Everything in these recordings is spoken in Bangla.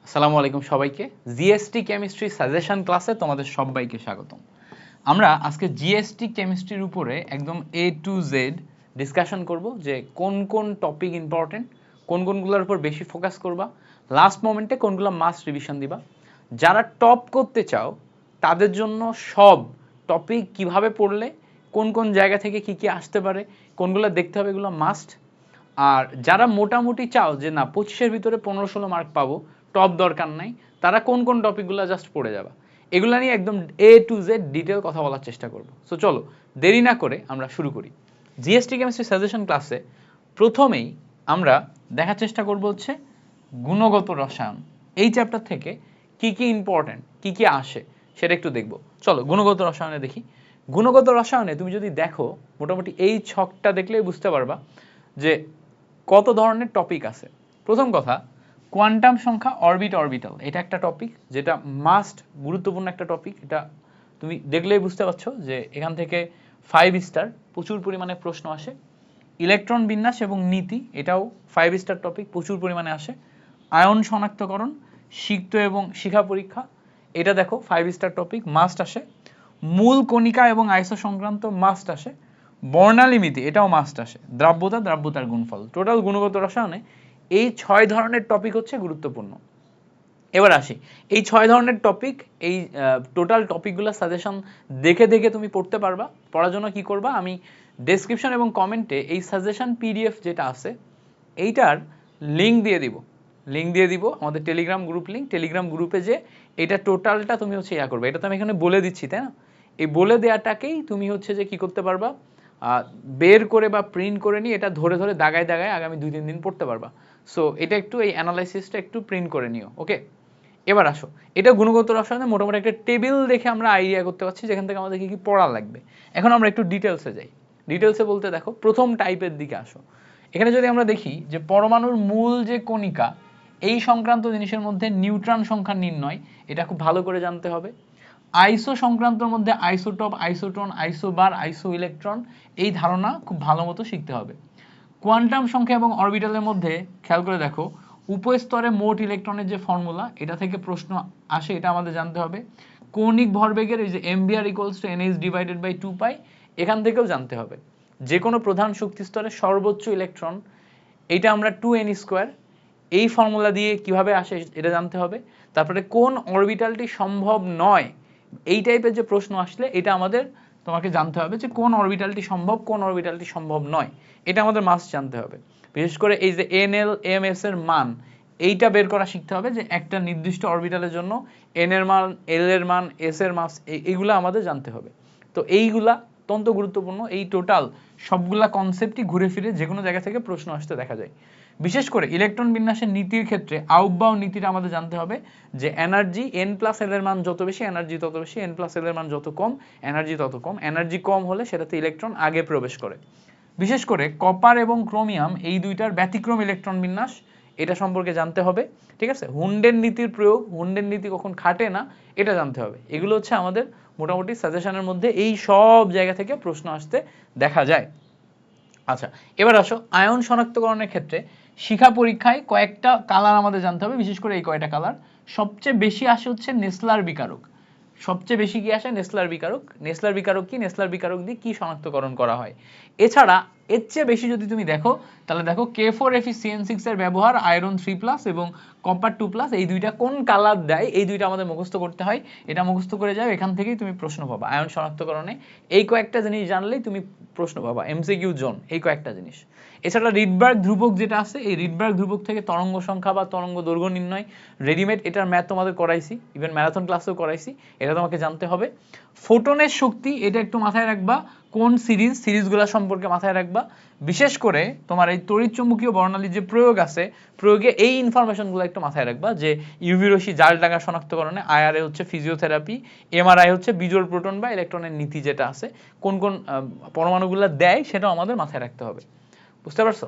আসসালামু আলাইকুম সবাইকে। জিএসটি কেমিস্ট্রি সাজেশন ক্লাসে তোমাদের সবাইকে স্বাগতম। আমরা আজকে জিএসটি কেমিস্ট্রির উপরে একদম এ টু জেড ডিসকাশন করব যে কোন কোন টপিক ইম্পর্টেন্ট, কোন কোনগুলোর উপর বেশি ফোকাস করবা, লাস্ট মোমেন্টে কোনগুলো মাস্ট রিভিশন দিবা। যারা টপ করতে চাও তাদের জন্য সব টপিক কিভাবে পড়লে কোন কোন জায়গা থেকে কি কি আসতে পারে, কোনগুলো দেখতে হবে, এগুলো মাস্ট। আর যারা মোটামুটি চাও যে না 25-এর ভিতরে 15-16 মার্ক পাবো, টপ দরকার নাই, তারা কোন কোন টপিকগুলো জাস্ট পড়ে যাবা, এগুলো নিয়ে একদম এ টু জেড ডিটেল কথা বলার চেষ্টা করব। সো চলো দেরি না করে আমরা শুরু করি। জিএসটি কেমিস্ট্রি সাজেশন ক্লাসে প্রথমেই আমরা দেখার চেষ্টা করব হচ্ছে গুণগত রসায়ন। এই চ্যাপ্টার থেকে কি কি ইম্পর্টেন্ট, কি কি আসে সেটা একটু দেখব। চলো গুণগত রসায়নে দেখি। গুণগত রসায়নে তুমি যদি দেখো মোটামুটি এই ছকটা দেখলেই বুঝতে পারবা যে কত ধরনের টপিক আছে। প্রথম কথা, কোয়ান্টাম সংখ্যা, অরবিট অরবিটাল, এটা একটা টপিক যেটা মাস্ট গুরুত্বপূর্ণ একটা টপিক। এটা তুমি দেখলেই বুঝতে পারছো যে এখান থেকে 5 স্টার প্রচুর পরিমাণে প্রশ্ন আসে। ইলেকট্রন বিন্যাস এবং নীতি, এটাও 5 স্টার টপিক, প্রচুর পরিমাণে আসে। আয়ন শনাক্তকরণ, সিক্ত এবং শিখা পরীক্ষা, এটা দেখো 5 স্টার টপিক, মাস্ট আসে। মূল কণিকা এবং আইসো সংক্রান্ত মাস্ট আসে। বর্ণালিমিতি, এটাও মাস্ট আসে। দ্রাব্যতা, দ্রাব্যতার গুণফল। টোটাল গুণগত রসায়নে এই 6 ধরনের টপিক হচ্ছে গুরুত্বপূর্ণ। এবার আসি, এই 6 ধরনের টপিক, এই টোটাল টপিকগুলো সাজেশন দেখে দেখে তুমি পড়তে পারবা। পড়ার জন্য কি করবা, আমি ডেসক্রিপশন এবং কমেন্টে এই সাজেশন পিডিএফ যেটা আছে এইটার লিঙ্ক দিয়ে দিব আমাদের টেলিগ্রাম গ্রুপ লিঙ্ক। টেলিগ্রাম গ্রুপে যে এটা টোটালটা তুমি হচ্ছে ইয়া করবে, এটা তো আমি এখানে বলে দিচ্ছি, তাই না? এই বলে দেওয়াটাকেই তুমি হচ্ছে যে কি করতে পারবা, বের করে বা প্রিন্ট করে নিয়ে এটা ধরে ধরে দাগায় দাগায় আগামী 2-3 দিন পড়তে পারবা। সো এটা একটু এই অ্যানালাইসিসটা একটু প্রিন্ট করে নিও, ওকে? এবার আসো, এটা গুণগত রসায়নে মোটামুটি একটা টেবিল দেখে আমরা আইডিয়া করতে পারছি যেখান থেকে আমাদের কি কি পড়া লাগবে। এখন আমরা একটু ডিটেলসে যাই। ডিটেলসে বলতে দেখো প্রথম টাইপের দিকে আসো। এখানে যদি আমরা দেখি যে পরমাণুর মূল যে কণিকা, এই সংক্রান্ত জিনিসের মধ্যে নিউট্রন সংখ্যা নির্ণয়, এটা খুব ভালো করে জানতে হবে। আইসো সংক্রান্তর মধ্যে আইসোটপ, আইসোটোন, আইসোবার, আইসো ইলেকট্রন, এই ধারণা খুব ভালো মতো শিখতে হবে। কোয়ান্টাম সংখ্যা এবং অরবিটালের মধ্যে খেয়াল করে দেখো উপস্তরে মোট ইলেকট্রনের যে ফর্মুলা, এটা থেকে প্রশ্ন আসে, এটা আমাদের জানতে হবে। কৌণিক ভরবেগের এই যে mvr equals to nh divided by 2 pi, এখান থেকেও জানতে হবে। যে কোনো প্রধান শক্তি স্তরে সর্বোচ্চ ইলেকট্রন, এইটা আমরা 2n স্কোয়ার, এই ফর্মুলা দিয়ে কিভাবে আসে এটা জানতে হবে। তারপরে কোন অরবিটালটি সম্ভব নয়, এই টাইপের যে প্রশ্ন আসলে এটা আমাদের তোমাকে জানতে হবে যে কোন অরবিটালটি সম্ভব, কোন অরবিটালটি সম্ভব নয়, এটা আমাদের মাস্ট জানতে হবে। বিশেষ করে এই যে nl ms এর মান, এইটা বের করা শিখতে হবে যে একটা নির্দিষ্ট অরবিটালের জন্য n এর মান, l এর মান, s এর মান, এইগুলো আমাদের জানতে হবে। তো এইগুলা অত্যন্ত গুরুত্বপূর্ণ। এই টোটাল সবগুলা কনসেপ্টই ঘুরে ফিরে যে কোনো জায়গা থেকে প্রশ্ন আসতে দেখা যায়। বিশেষ করে ইলেকট্রন বিন্যাসের নীতির ক্ষেত্রে আউটবাউ নীতিটা আমাদের জানতে হবে যে এনার্জি n প্লাস l এর মান যত বেশি এনার্জি তত বেশি, n প্লাস l এর মান যত কম এনার্জি তত কম। এনার্জি কম হলে সেটাতে ইলেকট্রন আগে প্রবেশ করে। বিশেষ করে কপার এবং ক্রোমিয়াম এই দুইটার ব্যতিক্রম ইলেকট্রন বিন্যাস, এটা সম্পর্কে জানতে হবে। ঠিক আছে, হুন্ডের নীতির প্রয়োগ, হুন্ডের নীতি কখন খাটে না, এটা জানতে হবে। এগুলো হচ্ছে আমাদের মোটামুটি সাজেশনের মধ্যে এই সব জায়গা থেকে প্রশ্ন আসতে দেখা যায়। আচ্ছা, এবার আসো আয়ন শনাক্তকরণের ক্ষেত্রে শিখা পরীক্ষায় কয়েকটা কালার আমাদের জানতে হবে। বিশেষ করে এই কয়টা কালার সবচেয়ে বেশি আসে হচ্ছে নেসলার বিকারক। সবচেয়ে বেশি কি আসে? নেসলার বিকারক। নেসলার বিকারক কি? নেসলার বিকারক দিয়ে কি শনাক্তকরণ করা হয়। এছাড়া এর চেয়ে বেশি যদি তুমি দেখো তাহলে দেখো K4Fe CN6 এর ব্যবহার আয়রন 3+ এবং কপার 2+, এই দুইটা কোন কালার দেয়, এই দুইটা আমাদের মুখস্থ করতে হয়। এটা মুখস্থ করে যাও, এখান থেকেই তুমি প্রশ্ন পাবা। আয়ন শনাক্তকরণে এই কয়েকটা জিনিস জানলেই তুমি প্রশ্ন পাবা, এমসিকিউ জোন এই কয়েকটা জিনিস। এছাড়া রিডবার্গ ধ্রুবক যেটা আছে, এই রিডবার্গ ধ্রুবক থেকে তরঙ্গ সংখ্যা বা তরঙ্গ দৈর্ঘ্য নির্ণয়, রেডিমেড, এটার ম্যাথ তোমাদের করাইছি, ইভেন ম্যারাথন ক্লাসেও করাইছি, এটা তোমাকে জানতে হবে। ফোটনের শক্তি, এটা একটু মাথায় রাখবা, কোন সিরিজগুলো সম্পর্কে মাথায় রাখবা। বিশেষ করে তোমার এই তড়িৎচুম্বকীয় বর্ণালীর যে প্রয়োগ আছে, প্রয়োগে এই ইনফরমেশনগুলো একটু মাথায় রাখবা যে ইউভি রশ্মি জাল ডাঙ্গা শনাক্তকরণে আইআরএ হচ্ছে ফিজিওথেরাপি, এমআরআই হচ্ছে বিজোড় প্রোটন বা ইলেকট্রনের নীতি যেটা আছে, কোন কোন পরমাণুগুলো দেয় সেটাও আমাদের মাথায় রাখতে হবে। বুঝতে পারছো?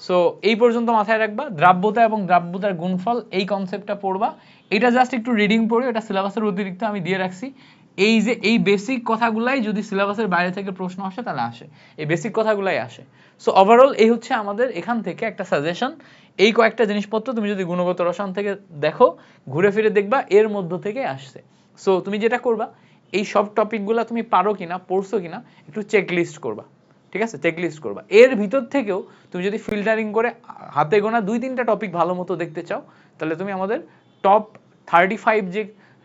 সো এই পর্যন্ত মাথায় রাখবা। দ্রাব্যতা এবং দ্রাব্যতার গুণফল, এই কনসেপ্টটা পড়বা। এটা জাস্ট একটু রিডিং পড়ে, এটা সিলেবাসের অতিরিক্ত আমি দিয়ে রাখছি। এই যে এই বেসিক কথাগুলাই যদি সিলেবাসের বাইরে থেকে প্রশ্ন আসে তাহলে আসে, এই বেসিক কথাগুলাই আসে। সো ওভারঅল এই হচ্ছে আমাদের এখান থেকে একটা সাজেশন। এই কয়েকটা জিনিসপত্র তুমি যদি গুণগত রসায়ন থেকে দেখো, ঘুরে ফিরে দেখবা এর মধ্য থেকে আসছে। সো তুমি যেটা করবা, এই সব টপিকগুলো তুমি পারো কিনা, পড়ছো কিনা একটু চেক লিস্ট করবা, ঠিক আছে, চেক লিস্ট করবা। এর ভিতর থেকেও তুমি যদি ফিল্টারিং করে হাতে গোনা 2-3টা টপিক ভালো মতো দেখতে চাও, তাহলে তুমি আমাদের টপ 35 যে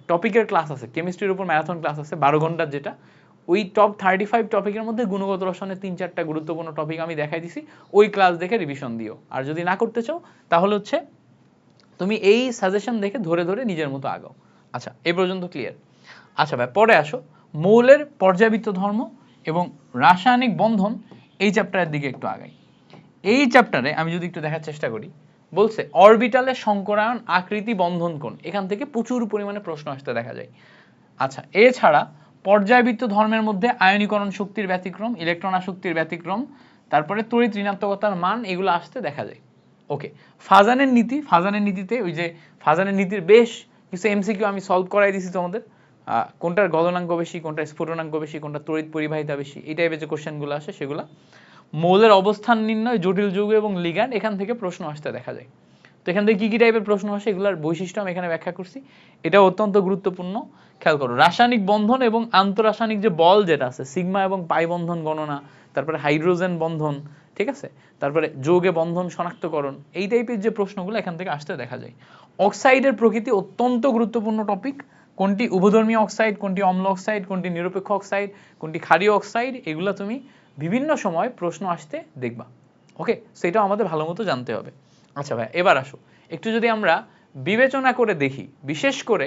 টপিকের ক্লাস আছে, কেমিস্ট্রির উপর ম্যারাথন ক্লাস আছে 12 ঘন্টার, যেটা ওই টপ 35 টপিকের মধ্যে গুণগত রসায়নের 3-4টা গুরুত্বপূর্ণ টপিক আমি দেখাই দিছি, ওই ক্লাস দেখে রিভিশন দিও। আর যদি না করতে চাও তাহলে হচ্ছে তুমি এই সাজেশন দেখে ধরে ধরে নিজের মতো আগাও। আচ্ছা, এই পর্যন্ত ক্লিয়ার? আচ্ছা ভাই, পরে আসো মৌলের পর্যাবৃত্ত ধর্ম এবং রাসায়নিক বন্ধন, এই চ্যাপ্টারের দিকে একটু আগাই। এই চ্যাপ্টারে আমি যদি একটু দেখার চেষ্টা করি, বলছে অরবিটালের সংকরায়ন আকৃতি বন্ধন কোণ, এখান থেকে প্রচুর পরিমাণে প্রশ্ন আসতে দেখা যায়। আচ্ছা, এছাড়া পর্যায়বৃত্ত ধর্মের মধ্যে আয়নীকরণ শক্তির ব্যতিক্রম, ইলেকট্রন আসক্তির ব্যতিক্রম, তারপরে তড়িৎ ঋণাত্মকতার মান, এগুলো আসতে দেখা যায়। ওকে, ফাজানের নীতি, ফাজানের নীতিতে ওই যে ফাজানের নীতির বেশ কিছু এমসিকিউ আমি সলভ করাই দিছি তোমাদের, কোনটার গলনাঙ্ক বেশি, কোনটার স্ফুটনাঙ্ক বেশি, কোনটা তড়িৎ পরিবাহিতা বেশি, এই টাইপের যে কোশ্চেনগুলো আসে সেগুলো। মৌলের অবস্থান নির্ণয়, জটিল যৌগ এবং লিগ্যান্ড, এখান থেকে প্রশ্ন আসতে দেখা যায়। তো এখান থেকে কি কি টাইপের প্রশ্ন আসে এগুলোর বৈশিষ্ট্য আমি এখানে ব্যাখ্যা করছি, এটা অত্যন্ত গুরুত্বপূর্ণ, খেয়াল করো। রাসায়নিক বন্ধন এবং আন্তঃরাসায়নিক যে বল যেটা আছে, সিগমা এবং পাই বন্ধন গণনা, তারপরে হাইড্রোজেন বন্ধন, ঠিক আছে, তারপরে যৌগে বন্ধন শনাক্তকরণ, এই টাইপের যে প্রশ্নগুলো এখান থেকে আসতে দেখা যায়। অক্সাইডের প্রকৃতি অত্যন্ত গুরুত্বপূর্ণ টপিক, কোনটি উভধর্মী অক্সাইড, কোনটি অম্ল অক্সাইড, কোনটি নিরপেক্ষ অক্সাইড, কোনটি ক্ষারীয় অক্সাইড, এগুলো তুমি বিভিন্ন সময় প্রশ্ন আসতে দেখবা। ওকে, সেটাও আমাদের ভালো মতো জানতে হবে। আচ্ছা ভাই, এবার আসো একটু যদি আমরা বিবেচনা করে দেখি, বিশেষ করে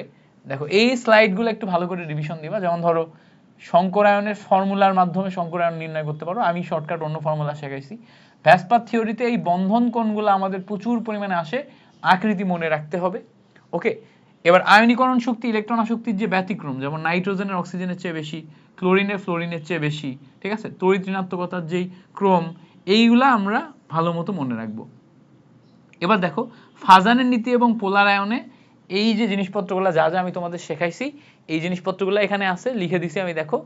দেখো এই স্লাইডগুলো একটু ভালো করে রিভিশন দিবা। যেমন ধরো সংকরায়নের ফর্মুলার মাধ্যমে সংকরায়ন নির্ণয় করতে পারো, আমি শর্টকাট অন্য ফর্মুলা শেখাইছি। ভ্যাসপাত থিওরিতে এই বন্ধন কোণগুলো আমাদের প্রচুর পরিমাণে আসে, আকৃতি মনে রাখতে হবে। ওকে, এবার আয়নীকরণ শক্তি, ইলেকট্রন আসক্তির যে ব্যতিক্রম, যেমন নাইট্রোজেনের অক্সিজেনের চেয়ে বেশি, ক্লোরিনের ফ্লোরিনের চেয়ে বেশি, ঠিক আছে, তড়িৎ ঋণাত্মকতার যেই ক্রম, এইগুলা আমরা ভালো মতো মনে রাখবো। এবার দেখো ফাজানের নীতি এবং পোলার আয়নে এই যে জিনিসপত্রগুলো যা যা আমি তোমাদের শেখাইছি, এই জিনিসপত্রগুলো এখানে আছে, লিখে দিছি আমি, দেখো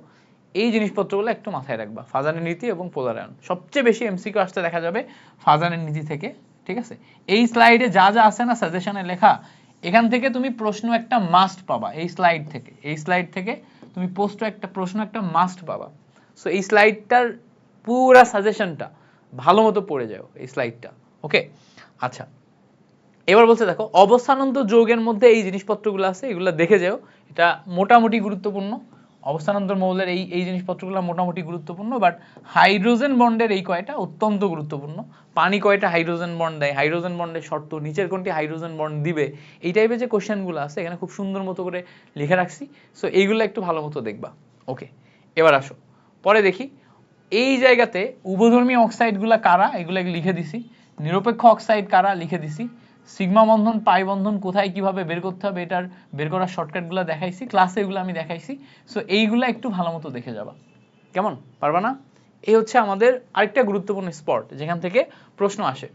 এই জিনিসপত্রগুলো একটু মাথায় রাখবা। ফাজানের নীতি এবং পোলার আয়ন সবচেয়ে বেশি এমসিকিউ আসতে দেখা যাবে ফাজানের নীতি থেকে, ঠিক আছে। এই স্লাইডে যা যা আছে না সাজেশনে লেখা, এখান থেকে তুমি প্রশ্ন একটা মাস্ট পাবা। এই স্লাইড থেকে, এই স্লাইড থেকে তুমি প্রশ্ন একটা মাস্ট পাবা। সো এই স্লাইডটার পুরা সাজেশনটা ভালো মতো পড়ে যাও এই স্লাইডটা। ওকে, আচ্ছা, এবার বলছে দেখো অবস্থানন্তর যৌগের মধ্যে এই জিনিসপত্রগুলো আছে, এগুলো দেখে যাও, এটা মোটামুটি গুরুত্বপূর্ণ। অবস্থানন্তর মৌলের এই এই জিনিসপত্রগুলো মোটামুটি গুরুত্বপূর্ণ, বাট হাইড্রোজেন বন্ডের এই কয়টা অত্যন্ত গুরুত্বপূর্ণ। পানি কয়টা হাইড্রোজেন বন্ড দেয়, হাইড্রোজেন বন্ডের শর্ত, নিচের কোনটি হাইড্রোজেন বন্ড দিবে, এই টাইপের যে কোশ্চেনগুলো আছে এখানে খুব সুন্দর মতো করে লিখে রাখছি। সো এইগুলো একটু ভালো মতো দেখবা। ওকে, এবার আসো পরে দেখি এই জায়গাতে উভধর্মী অক্সাইডগুলো কারা, এগুলো লিখে দিছি। নিরপেক্ষ অক্সাইড কারা, লিখে দিছি। সিগমা বন্ধন, পাই বন্ধন কোথায় কিভাবে বের করতে হবে, এটার বের করার শর্টকাটগুলো দেখাইছি ক্লাসে, এগুলো আমি দেখাইছি। সো এইগুলো একটু ভালো মতো দেখে যাবা, কেমন, পারবা না? এই হচ্ছে আমাদের আরেকটা গুরুত্বপূর্ণ স্পট যেখান থেকে প্রশ্ন আসে।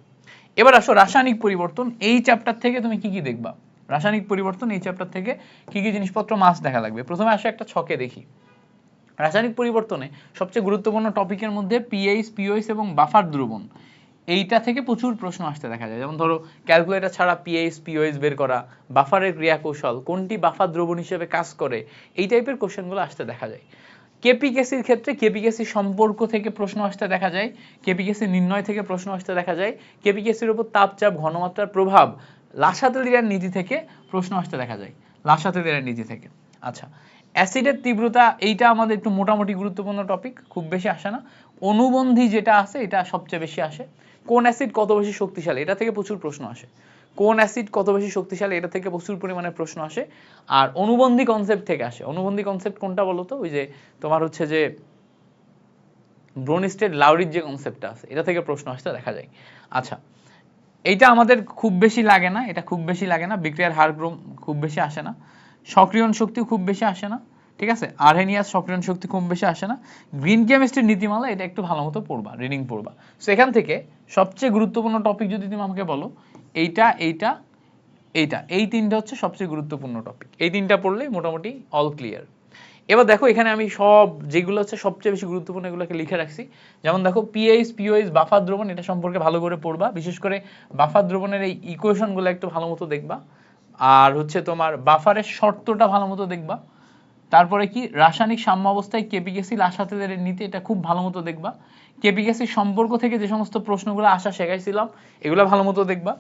এবার আসো রাসায়নিক পরিবর্তন, এই চ্যাপ্টার থেকে তুমি কি কি দেখবা। রাসায়নিক পরিবর্তন এই চ্যাপ্টার থেকে কি কি জিনিসপত্র মাস্ট দেখা লাগবে। প্রথমে আসো একটা ছকে দেখি। রাসায়নিক পরিবর্তনে সবচেয়ে গুরুত্বপূর্ণ টপিকের মধ্যে পিএইচ, পিওএইচ এবং বাফার দ্রবণ, এইটা থেকে প্রচুর প্রশ্ন আসতে দেখা যায়। যেমন ধরো ক্যালকুলেটর ছাড়া পিএইচ, পিওএইচ বের করা, বাফারের ক্রিয়া কৌশল, কোনটি বাফার দ্রবণ হিসেবে কাজ করে, এই টাইপের কোশ্চেনগুলো আসতে দেখা যায়। কেপিকেসির ক্ষেত্রে কেপিকেসি সম্পর্ক থেকে প্রশ্ন আসতে দেখা যায়, কেপিকেসি নির্ণয় থেকে প্রশ্ন আসতে দেখা যায়, কেপিকেসির উপর তাপচাপ ঘনমাত্রার প্রভাব, লাসাতেলিয়ার নীতি থেকে প্রশ্ন আসতে দেখা যায়, লাসাতেলিয়ার নীতি থেকে। আচ্ছা, অ্যাসিডের তীব্রতা, এইটা আমাদের একটু মোটামুটি গুরুত্বপূর্ণ টপিক, খুব বেশি আসে না। অনুবন্ধী যেটা আছে এটা সবচেয়ে বেশি আসে। কোন অ্যাসিড কত বেশি শক্তিশালী, এটা থেকে প্রচুর প্রশ্ন আসে। কোন অ্যাসিড কত বেশি শক্তিশালী, এটা থেকে প্রচুর পরিমাণে প্রশ্ন আসে। আর অনুবন্ধী কনসেপ্ট থেকে আসে। অনুবন্ধী কনসেপ্ট কোনটা বলো তো, ওই যে তোমার হচ্ছে যে ব্রোনস্টেড লাউরির যে কনসেপ্টটা আছে, এটা থেকে প্রশ্ন আসতে দেখা যায়। আচ্ছা, এইটা আমাদের খুব বেশি লাগে না, এটা খুব বেশি লাগে না, বিক্রিয়ার হার খুব বেশি আসে না, সক্রিয়ণ শক্তিও খুব বেশি আসে না, ঠিক আছে, আরহেনিয়াস সক্রিয়ণ শক্তি খুব বেশি আসে না। গ্রিন কেমিস্ট্রির নীতিমালা, এটা একটু ভালো মতো পড়বা, রিডিং পড়বা। সো এখান থেকে সবচেয়ে গুরুত্বপূর্ণ টপিক যদি তুমি আমাকে বলো, এইটা এইটা এইটা, এই তিনটা হচ্ছে সবচেয়ে গুরুত্বপূর্ণ টপিক। এই তিনটা পড়লেই মোটামুটি অল ক্লিয়ার। এবার দেখো এখানে আমি সব যেগুলো হচ্ছে সবচেয়ে বেশি গুরুত্বপূর্ণ এগুলোকে লিখে রাখছি। যেমন দেখো পিএইচ, পিওএইচ, বাফার দ্রবণ, এটা সম্পর্কে ভালো করে পড়বা, বিশেষ করে বাফার দ্রবণের এই ইকুয়েশনগুলো একটু ভালো মতো দেখবা। আর হচ্ছে তোমার বাফারের শর্তটা ভালো মতো দেখবা। তারপরে কি রাসায়নিক সাম্য অবস্থায় কেপিক অ্যাসিড আশাতেদের নীতি, এটা খুব ভালো মতো দেখবা। কেপিক অ্যাসিড সম্পর্ক থেকে যে সমস্ত প্রশ্নগুলো আসা শেখাইছিলাম এগুলো ভালো মতো দেখবা।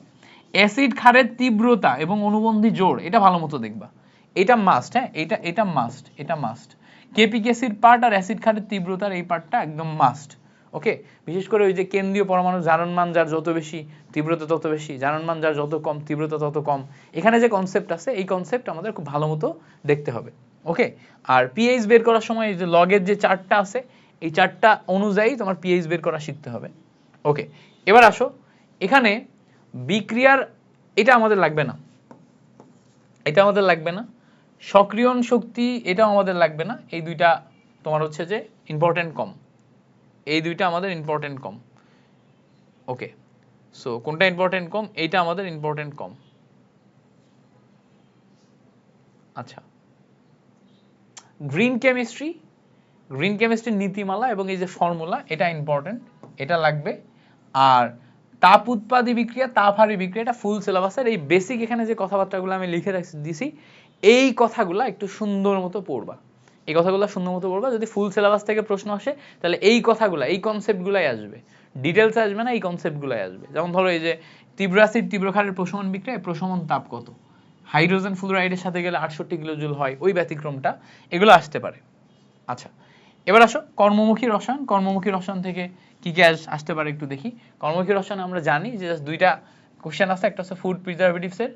অ্যাসিড ক্ষারের তীব্রতা এবং অনুবন্ধী জোড়, এটা ভালো মতো দেখবা, এটা মাস্ট। হ্যাঁ, এটা মাস্ট, এটা মাস্ট। কেপিক অ্যাসিড পার্ট আর অ্যাসিড ক্ষারের তীব্রতার এই পার্টটা একদম মাস্ট। ওকে, বিশেষ করে ওই যে কেন্দ্রীয় পরমাণু জারণমান যার যত বেশি তীব্রতা তত বেশি, জারণমান যার যত কম তীব্রতা তত কম, এখানে যে কনসেপ্ট আছে এই কনসেপ্ট আমাদের খুব ভালো মতো দেখতে হবে। ওকে, আর পিএইচ বের করার সময় এই যে লগের যে চার্টটা আছে এই চার্টটা অনুযায়ী তোমার পিএইচ বের করা শিখতে হবে। ওকে, এবার আসো এখানে বিক্রিয়ার, এটা আমাদের লাগবে না, এটা আমাদের লাগবে না। সক্রিয়ণ শক্তি, এটাও আমাদের লাগবে না। এই দুইটা তোমার হচ্ছে যে ইম্পর্টেন্ট কম, এই দুইটা আমাদের ইম্পর্টেন্ট কম। ওকে, সো কোনটা ইম্পর্টেন্ট কম? এইটা আমাদের ইম্পর্টেন্ট কম। আচ্ছা, গ্রিন কেমিস্ট্রি, গ্রিন কেমিস্ট্রির নীতিমালা এবং এই যে ফর্মুলা, এটা ইম্পর্টেন্ট, এটা লাগবে। আর তাপ উৎপাদী বিক্রিয়া, তাপ হারি বিক্রিয়া, এটা ফুল সিলেবাসের। এই বেসিক এখানে যে কথাবার্তাগুলো আমি লিখে দিছি এই কথাগুলো একটু সুন্দর মতো পড়বা, এই কথাগুলো সুন্দর মতো পড়বা। যদি ফুল সিলেবাস থেকে প্রশ্ন আসে তাহলে এই কথাগুলো, এই কনসেপ্টগুলাই আসবে, ডিটেলস আসবে না, এই কনসেপ্টগুলাই আসবে। যেমন ধরো এই যে তীব্র অ্যাসিড তীব্র ক্ষারের প্রশমন বিক্রিয়া, প্রশমন তাপ কত, হাইড্রোজেন ফ্লুরাইডের সাথে গেলে 68 কিলোজুল হয়, ওই ব্যতিক্রমটা, এগুলো আসতে পারে। আচ্ছা, এবার আসো কর্মমুখী রসায়ন। কর্মমুখী রসায়ন থেকে কি কি আসতে পারে একটু দেখি। কর্মমুখী রসায়নে আমরা জানি যে দুইটা কোশ্চেন আছে, একটা হচ্ছে ফুড প্রিজারভেটিভসের,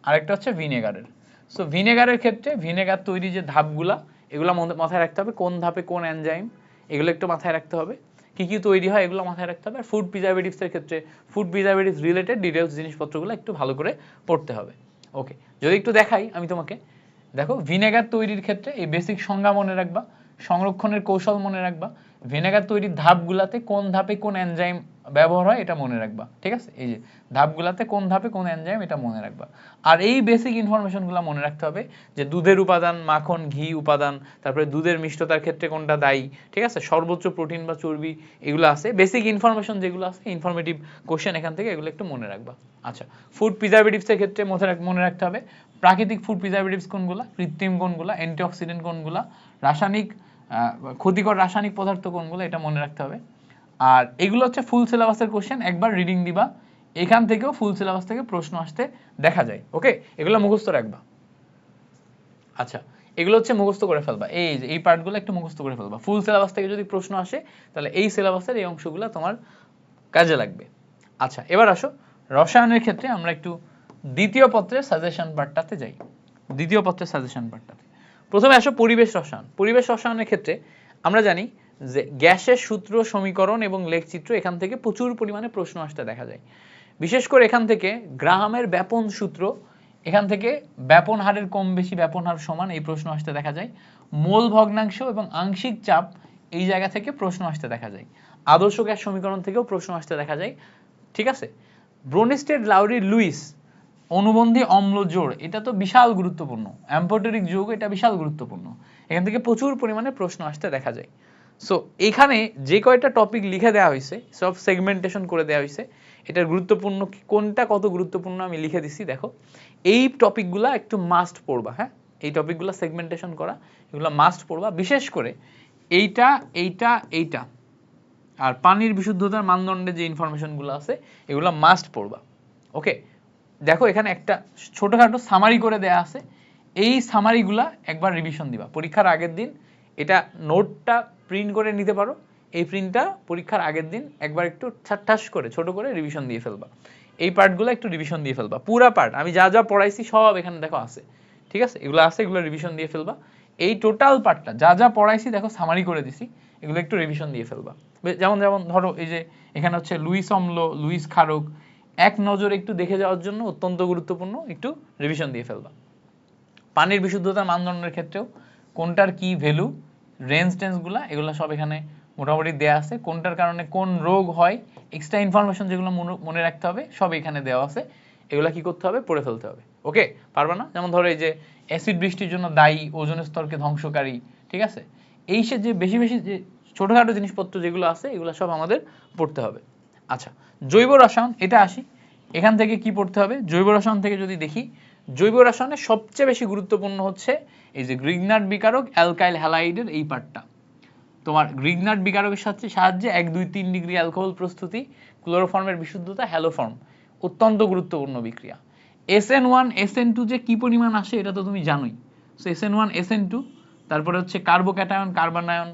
আরেকটা হচ্ছে ভিনেগারের। সো ভিনেগারের ক্ষেত্রে ভিনেগার তৈরি যে ধাপগুলা, এগুলো মাথায় রাখতে হবে, কোন ধাপে কোন এনজাইম, এগুলো একটু মাথায় রাখতে হবে, কি কি তৈরি হয় এগুলো মাথায় রাখতে হবে। আর ফুড প্রিজারভেটিভসের ক্ষেত্রে ফুড প্রিজারভেটিভস রিলেটেড ডিটেলস জিনিসপত্রগুলো একটু ভালো করে পড়তে হবে। ওকে, যদি একটু দেখাই আমি তোমাকে, দেখো ভিনেগার তৈরির ক্ষেত্রে এই বেসিক সংজ্ঞা মনে রাখবা, সংরক্ষণের কৌশল মনে রাখবা, ভিনেগার তৈরির ধাপগুলাতে কোন ধাপে কোন এনজাইম ব্যবহার হয় এটা মনে রাখবা। ঠিক আছে, এই যে ধাপগুলাতে কোন ধাপে কোন এনজাইম, এটা মনে রাখবা। আর এই বেসিক ইনফরমেশনগুলো মনে রাখতে হবে যে দুধের উপাদান, মাখন, ঘি উপাদান, তারপরে দুধের মিষ্টতার ক্ষেত্রে কোনটা দায়ী, ঠিক আছে, সর্বোচ্চ প্রোটিন বা চর্বি, এগুলো আছে বেসিক ইনফরমেশন যেগুলো আছে, ইনফরমেটিভ কোশ্চেন এখান থেকে, এগুলো একটু মনে রাখবা। আচ্ছা, ফুড প্রিজারভেটিভসের ক্ষেত্রে মনে রাখতে হবে প্রাকৃতিক ফুড প্রিজারভেটিভস কোনগুলা, কৃত্রিম কোনগুলা, অ্যান্টিঅক্সিডেন্ট কোনগুলা, রাসায়নিক ক্ষতিকর রাসায়নিক পদার্থ কোনগুলো, এটা মনে রাখতে হবে। আর এগুলো হচ্ছে ফুল সিলেবাসের কোশ্চেন, একবার রিডিং দিবা, এখান থেকেও ফুল সিলেবাস থেকে প্রশ্ন আসতে দেখা যায়। ওকে, এগুলো মুখস্থ রাখবা। আচ্ছা, এগুলো হচ্ছে মুখস্থ করে ফেলবা, এই যে এই পার্টগুলো একটু মুখস্থ করে ফেলবা। ফুল সিলেবাস থেকে যদি প্রশ্ন আসে তাহলে এই সিলেবাসের এই অংশগুলো তোমার কাজে লাগবে। আচ্ছা, এবার আসো রসায়নের ক্ষেত্রে আমরা একটু দ্বিতীয় পত্রের সাজেশন পার্টটাতে যাই। দ্বিতীয় পত্রের সাজেশন পার্টটাতে প্রথমে আসো পরিবেশ রসায়ন। পরিবেশ রসায়নের ক্ষেত্রে আমরা জানি যে গ্যাসের সূত্র, সমীকরণ এবং লেখচিত্র, এখান থেকে প্রচুর পরিমাণে প্রশ্ন আসতে দেখা যায়। বিশেষ করে এখান থেকে গ্রাহামের ব্যাপন সূত্র, এখান থেকে ব্যাপন হারের কম বেশি, ব্যাপন হার সমান, এই প্রশ্ন আসতে দেখা যায়। মোল ভগ্নাংশ এবং আংশিক চাপ, এই জায়গা থেকে প্রশ্ন আসতে দেখা যায়। আদর্শ গ্যাস সমীকরণ থেকেও প্রশ্ন আসতে দেখা যায়। ঠিক আছে, ব্রোনস্টেড লাউরি লুইস অনুবন্ধী অম্ল জোড়, এটা তো বিশাল গুরুত্বপূর্ণ, অ্যাম্ফোটেরিক যৌগ, এটা বিশাল গুরুত্বপূর্ণ, এখান থেকে প্রচুর পরিমাণে প্রশ্ন আসতে দেখা যায়। সো এখানে যে কয়টা টপিক লিখে দেওয়া হয়েছে সব সেগমেন্টেশন করে দেওয়া হয়েছে, এটার গুরুত্বপূর্ণ কোনটা কত গুরুত্বপূর্ণ আমি লিখে দিছি। দেখো এই টপিকগুলো একটু মাস্ট পড়বা। হ্যাঁ, এই টপিকগুলো সেগমেন্টেশন করা, এগুলো মাস্ট পড়বা, বিশেষ করে এইটা এইটা এইটা আর পানির বিশুদ্ধতার মানদণ্ডে যে ইনফরমেশনগুলো আছে এগুলো মাস্ট পড়বা। ওকে, দেখো এখানে একটা ছোটখাটো সামারি করে দেয়া আছে, এই সামারিগুলা একবার রিভিশন দিবা পরীক্ষার আগের দিন। এটা নোটটা প্রিন্ট করে নিতে পারো, এই প্রিন্টটা পরীক্ষার আগের দিন একবার একটু ঠাস করে ছোট করে রিভিশন দিয়ে ফেলবা। এই পার্টগুলো একটু রিভিশন দিয়ে ফেলবা, পুরা পার্ট আমি যা যা পড়াইছি সব এখানে দেখো আছে। ঠিক আছে, এগুলো আছে, এগুলো রিভিশন দিয়ে ফেলবা। এই টোটাল পার্টটা যা যা পড়াইছি দেখো সামারি করে দিছি, এগুলো একটু রিভিশন দিয়ে ফেলবা। যেমন যেমন ধরো এই যে এখানে হচ্ছে লুইস অম্ল, লুইস ক্ষারক, এক নজরে একটু দেখে যাওয়ার জন্য অত্যন্ত গুরুত্বপূর্ণ, একটু রিভিশন দিয়ে ফেলবা। পানির বিশুদ্ধতার মানদণ্ডের ক্ষেত্রেও কোনটার কি ভ্যালু, রেঞ্জ টেন্সগুলো, এগুলো সব এখানে মোটামুটি দেয়া আছে। কোনটার কারণে কোন রোগ হয়, এক্সট্রা ইনফরমেশন যেগুলো মনে রাখতে হবে সব এখানে দেওয়া আছে, এগুলো কি করতে হবে, পড়ে ফেলতে হবে। ওকে, পারবা না? যেমন ধরো এই যে অ্যাসিড বৃষ্টির জন্য দায়ী, ওজোনের স্তরকে ধ্বংসকারী, ঠিক আছে? এই সে যে বেশি বেশি যে ছোটখাটো জিনিসপত্র যেগুলো আছে এগুলো সব আমাদের পড়তে হবে। আচ্ছা, জৈব রসায়ন, এটা আসি। এখান থেকে কি পড়তে হবে? জৈব রসায়ন থেকে যদি দেখি, জৈব রসায়নে সবচেয়ে বেশি গুরুত্বপূর্ণ হচ্ছে এই যে গ্রিগনার্ড বিকারক, অ্যালকাইল হ্যালাইডের এই পার্টটা। তোমার গ্রিগনার্ড বিকারকের সাহায্যে 1, 2, 3 ডিগ্রি অ্যালকোহল প্রস্তুতি, ক্লোরোফর্মের বিশুদ্ধতা, হ্যালোফর্ম, অত্যন্ত গুরুত্বপূর্ণ বিক্রিয়া। SN1 SN2 যে কি পরিমাণ আসে এটা তো তুমি জানোই। সো SN1 SN2, তারপরে হচ্ছে কার্বোক্যাটায়ন, কার্বনায়ন,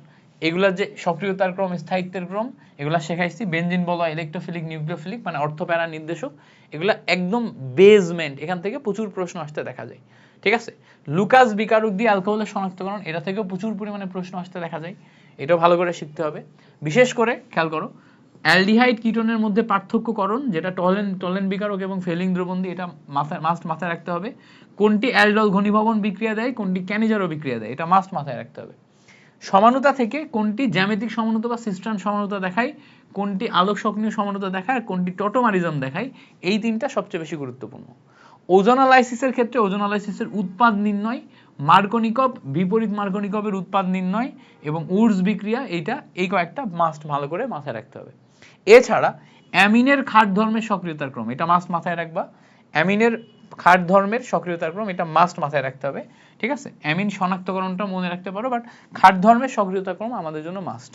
এগুলার যে সক্রিয়তার ক্রম, স্থায়িত্বের ক্রম, এগুলা শেখাইছি। বেনজিন বলয়, ইলেকট্রোফিলিক, নিউক্লিওফিলিক, মানে অর্থপ্যারা নির্দেশক, এগুলা একদম বেসমেন্ট, এখান থেকে প্রচুর প্রশ্ন আসতে দেখা যায়, ঠিক আছে? লুকাস বিকারক দিয়ে অ্যালকোহলের শনাক্তকরণ, এটা থেকেও প্রচুর পরিমাণে প্রশ্ন আসতে দেখা যায়, এটাও ভালো করে শিখতে হবে। বিশেষ করে খেয়াল করো, অ্যালডিহাইড কিটোনের মধ্যে পার্থক্যকরণ, যেটা টলেন বিকারক এবং ফেলিং দ্রবণ, এটা মাথায় রাখতে হবে। কোনটি অ্যালডল ঘনীভবন বিক্রিয়া দেয়, কোনটি ক্যানিজারো বিক্রিয়া দেয়, এটা মাথায় রাখতে হবে। সমানুতা থেকে কোনটি জ্যামিতিক সমানুতা বা সিস্টার্ন সমানুতা দেখায়, কোনটি আলোক সক্রিয় সমানুতা দেখায়, আর কোনটি টটোমারিজম দেখায়, এই তিনটা সবচেয়ে বেশি গুরুত্বপূর্ণ। ওজোনালাইসিসের ক্ষেত্রে ওজোনালাইসিসের উৎপাদ নির্ণয়, মার্কনিকভ, বিপরীত মার্কনিকভের উৎপাদ নির্ণয় এবং উর্স বিক্রিয়া, এই কয়েকটা মাস্ট ভালো করে মাথায় রাখতে হবে। এছাড়া অ্যামিনের ক্ষার ধর্মের সক্রিয়তার ক্রম, এটা মাস্ট মাথায় রাখবা। অ্যামিনের ক্ষার ধর্মের সক্রিয়তার ক্রম, এটা মাস্ট মাথায় রাখতে হবে, ঠিক আছে? অ্যামিন শনাক্তকরণটা মনে রাখতে পারো, বাট ক্ষার ধর্মের সক্রিয়তার ক্রম আমাদের জন্য মাস্ট।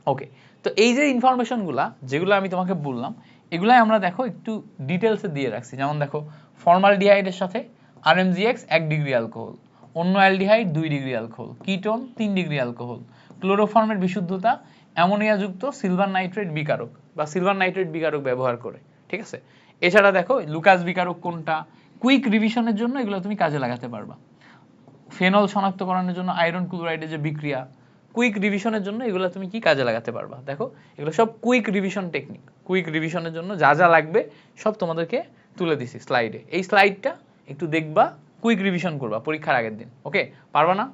ওকে, তো এই যে ইনফরমেশনগুলা যেগুলো আমি তোমাকে বললাম, এগুলাই আমরা দেখো একটু ডিটেলসে দিয়ে রাখছি। যেমন দেখো, ফর্মালডিহাইডের সাথে RMGX 1 ডিগ্রি অ্যালকোহল, অন্য aldehyde 2 degree alcohol, ketone 3 degree alcohol, ক্লোরোফর্মের বিশুদ্ধতা, অ্যামোনিয়াযুক্ত সিলভার নাইট্রেট বিকারক বা সিলভার নাইট্রেট বিকারক ব্যবহার করে, ঠিক আছে? এছাড়া দেখো লুকাস বিকারক কোনটা, কুইক রিভিশনের জন্য এগুলো তুমি কাজে লাগাতে পারবা। ফেনল শনাক্তকরণের জন্য আয়রন ক্লোরাইডের যে বিক্রিয়া, কুইক রিভিশনের জন্য এগুলো তুমি কি কাজে লাগাতে পারবা। দেখো এগুলো সব কুইক রিভিশন টেকনিক। কুইক রিভিশনের জন্য যা যা লাগবে সব তোমাদেরকে তুলে দিছি স্লাইডে। এই স্লাইডটা একটু দেখবা, কুইক রিভিশন করবা পরীক্ষার আগের দিন। ওকে, পারবা না?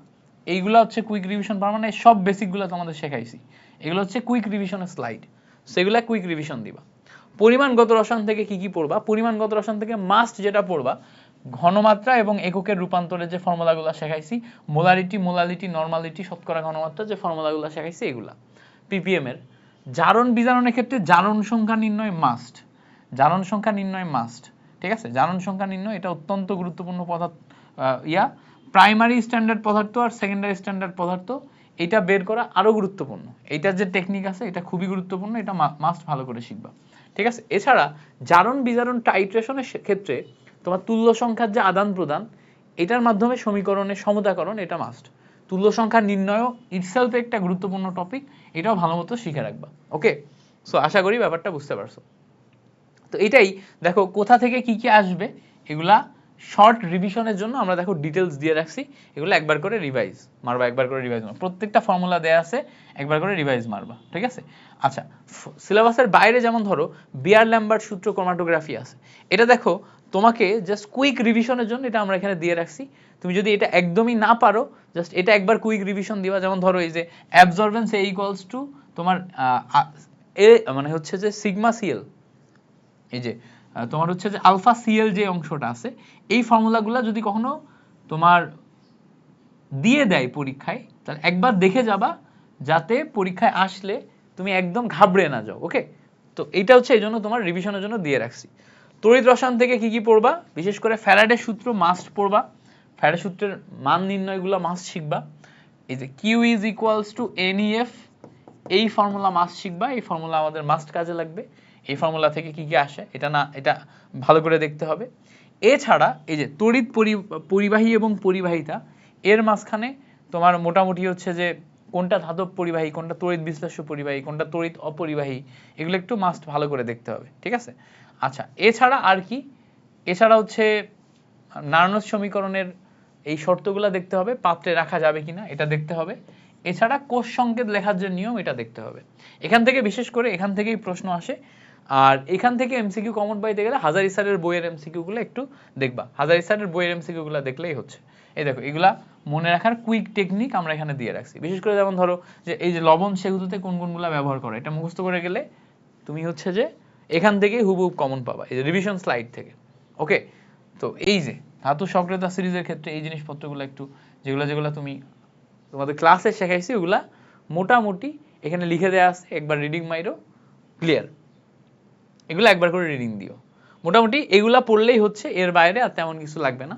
এইগুলো হচ্ছে কুইক রিভিশন, পারবা না? সব বেসিকগুলো তোমাদের শেখাইছি, এগুলো হচ্ছে কুইক রিভিশনের স্লাইড, সেগুলা কুইক রিভিশন দিবা। পরিমাণগত রসায়ন থেকে কি কি পড়বা? পরিমাণগত রসায়ন থেকে মাস্ট যেটা পড়বা, ঘনমাত্রা এবং এককের রূপান্তরের যে ফর্মুলাগুলো শেখাইছি, মোলারিটি, মোলালিটি, নরমালিটি, শতকরা ঘনমাত্রা, যে ফর্মুলাগুলো শেখাইছি এগুলা। পিপিএম এর জারণ বিজারণের ক্ষেত্রে জারণ সংখ্যা নির্ণয় মাস্ট, জারণ সংখ্যা নির্ণয় মাস্ট, ঠিক আছে? জারণ সংখ্যা নির্ণয় এটা অত্যন্ত গুরুত্বপূর্ণ পদার্থ, প্রাইমারি স্ট্যান্ডার্ড পদার্থ আর সেকেন্ডারি স্ট্যান্ডার্ড পদার্থ, এটা বের করা আরো গুরুত্বপূর্ণ। এইটার যে টেকনিক আছে এটা খুবই গুরুত্বপূর্ণ, এটা মাস্ট ভালো করে শিখবা, ঠিক আছে? এছাড়া জারণ বিজারণ টাইট্রেশনের ক্ষেত্রে তোমার তুল্য সংখ্যার যে আদান প্রদান, এটার মাধ্যমে সমীকরণের সমতাকরণ, এটা মাস্ট। তুল্য সংখ্যা নির্ণয় ইটসেলফ একটা গুরুত্বপূর্ণ টপিক, এটাও ভালো মতো শিখে রাখবা। ওকে, সো আশা করি ব্যাপারটা বুঝতে পারছো। তো এটাই দেখো কোথা থেকে কি কি আসবে, এগুলা শর্ট রিভিশনের জন্য আমরা দেখো ডিটেলস দিয়ে রাখছি, এগুলো একবার করে রিভাইজ মারবা, একবার করে রিভাইজ মারবা, প্রত্যেকটা ফর্মুলা দেয়া আছে, একবার করে রিভাইজ মারবা, ঠিক আছে? আচ্ছা, সিলেবাসের বাইরে যেমন ধরো বিয়ার ল্যাম্বার্ট সূত্র ক্রোমাটোগ্রাফি আছে, এটা দেখো তোমাকে জাস্ট কুইক রিভিশনের জন্য এটা আমরা এখানে দিয়ে রাখছি। তুমি যদি এটা একদমই না পারো, জাস্ট এটা একবার কুইক রিভিশন দিবা। যেমন ধরো এই যে অ্যাবজর্বেন্স এ ইকুয়ালস টু তোমার মানে হচ্ছে যে সিগমা সিএল, এই যে তোমার হচ্ছে যে আলফা সিএল যে অংশটা আছে, এই ফর্মুলাগুলো যদি কখনো তোমার দিয়ে দেয় পরীক্ষায়, তাহলে একবার দেখে যাবা, যাতে পরীক্ষায় আসলে তুমি একদম ঘাবড়ে না যাও। ওকে, তো এটা হচ্ছে এই জন্য তোমার রিভিশনের জন্য দিয়ে রাখছি। তড়িৎ রসায়ন থেকে কি কি পড়বা? বিশেষ করে ফ্যারাডের সূত্র মাস্ট পড়বা, ফ্যারাডের সূত্রের মান নির্ণয়গুলো মাস্ট শিখবা। এই যে Q is equals to NEF, এই ফর্মুলা মাস্ট শিখবা, এই ফর্মুলা আমাদের মাস্ট কাজে লাগবে। এই ফর্মুলা থেকে কি কি আসে এটা ভালো করে দেখতে হবে। এছাড়া এই যে তড়িৎ পরিবাহী এবং পরিবাহিতা, এর মাঝখানে তোমার মোটামুটি হচ্ছে যে কোনটা ধাতব পরিবাহী, কোনটা তড়িৎ বিশ্লেষ্য পরিবাহী, কোনটা তড়িৎ অপরিবাহী, এগুলো একটু মাস্ট ভালো করে দেখতে হবে, ঠিক আছে? আচ্ছা, এছাড়া আর কি? এছাড়া হচ্ছে নার্নস সমীকরণের এই শর্তগুলো দেখতে হবে, পাত্রে রাখা যাবে কিনা এটা দেখতে হবে। এছাড়া কোষ সংকেত লেখার যে নিয়ম, এটা দেখতে হবে। এখান থেকে বিশেষ করে এখান থেকেই প্রশ্ন আসে, আর এখান থেকে এমসিকিউ কমন পাইতে গেলে হাজারি স্যারের বইয়ের এমসিকিউ গুলো একটু দেখবা, হাজারি স্যারের বইয়ের এমসিকিউ গুলো দেখলেই হচ্ছে। এই দেখো এগুলা মনে রাখার কুইক টেকনিক আমরা এখানে দিয়ে রাখছি। বিশেষ করে যেমন ধরো যে এই যে লবণ সেগুলোতে কোন কোনগুলা ব্যবহার করে, এটা মুখস্থ করে গেলে তুমি হচ্ছে যে এখান থেকেই হুবহুব কমন পাবা, এই যে রিভিশন স্লাইড থেকে। ওকে, তো এই যে ধাতু সক্রিয়তা সিরিজের ক্ষেত্রে এই জিনিসপত্রগুলো একটু যেগুলো তুমি তোমাদের ক্লাসে শেখাইছি ওগুলা মোটামুটি এখানে লিখে দেওয়া আছে, একবার রিডিং মাইরো, ক্লিয়ার। এগুলো একবার করে রিডিং দিও, মোটামুটি এগুলা পড়লেই হচ্ছে, এর বাইরে আর তেমন কিছু লাগবে না।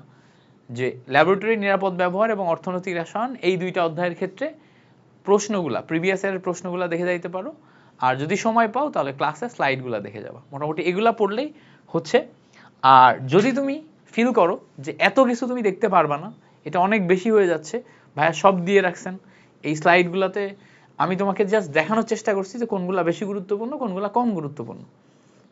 যে ল্যাবরেটরি নিরাপদ ব্যবহার এবং অর্থনৈতিক রসায়ন এই দুইটা অধ্যায়ের ক্ষেত্রে প্রশ্নগুলা প্রিভিয়াস ইয়ারের প্রশ্নগুলা দেখে যাইতে পারো, আর যদি সময় পাও তাহলে ক্লাসে স্লাইডগুলো দেখে যাবা, মোটামুটি এগুলা পড়লেই হচ্ছে। আর যদি তুমি ফিল করো যে এত কিছু তুমি দেখতে পারবা না, এটা অনেক বেশি হয়ে যাচ্ছে, ভাইয়া সব দিয়ে রাখছেন এই স্লাইডগুলোতে, আমি তোমাকে জাস্ট দেখানোর চেষ্টা করছি যে কোনগুলা বেশি গুরুত্বপূর্ণ, কোনগুলা কম গুরুত্বপূর্ণ,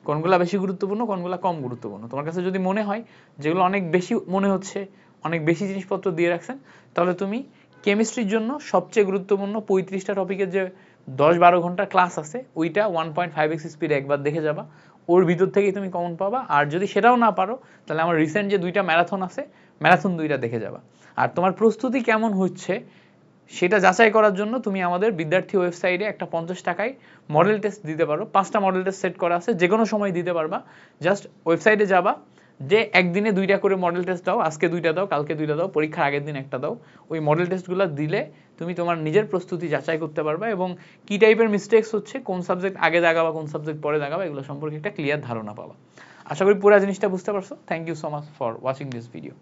কোনগুলা বেশি গুরুত্বপূর্ণ, কোনগুলা কম গুরুত্বপূর্ণ। তোমার কাছে যদি মনে হয় যেগুলো অনেক বেশি মনে হচ্ছে, অনেক বেশি জিনিসপত্র দিয়ে রাখছেন, তাহলে তুমি কেমিস্ট্রির জন্য সবচেয়ে গুরুত্বপূর্ণ 35টা টপিকের যে 10-12 ঘন্টা ক্লাস আছে ওইটা 1.5x স্পিডে একবার দেখে যাবা, ওর ভিতর থেকেই তুমি কমন পাবা। আর যদি সেটাও না পারো তাহলে আমার রিসেন্ট যে 2টা ম্যারাথন আছে, ম্যারাথন 2টা দেখে যাবা। আর তোমার প্রস্তুতি কেমন হচ্ছে সেটা যাচাই করার জন্য তুমি আমাদের বিদ্যার্থী ওয়েবসাইটে একটা 50 টাকায় মডেল টেস্ট দিতে পারো, 5টা মডেল টেস্ট সেট করা আছে, যে কোনো সময় দিতে পারবা। জাস্ট ওয়েবসাইটে যাবা, যে একদিনে 2টা করে মডেল টেস্ট দাও, আজকে 2টা দাও, কালকে 2টা দাও, পরীক্ষার আগের দিন একটা দাও। ওই মডেল টেস্টগুলো দিলে তুমি তোমার নিজের প্রস্তুতি যাচাই করতে পারবা এবং কি টাইপের মিস্টেকস হচ্ছে, কোন সাবজেক্ট আগে দাগাবা, কোন সাবজেক্ট পরে দাগাবা, এগুলো সম্পর্কে একটা ক্লিয়ার ধারণা পাবা। আশা করি পুরো জিনিসটা বুঝতে পারছো। Thank you so much for watching this video.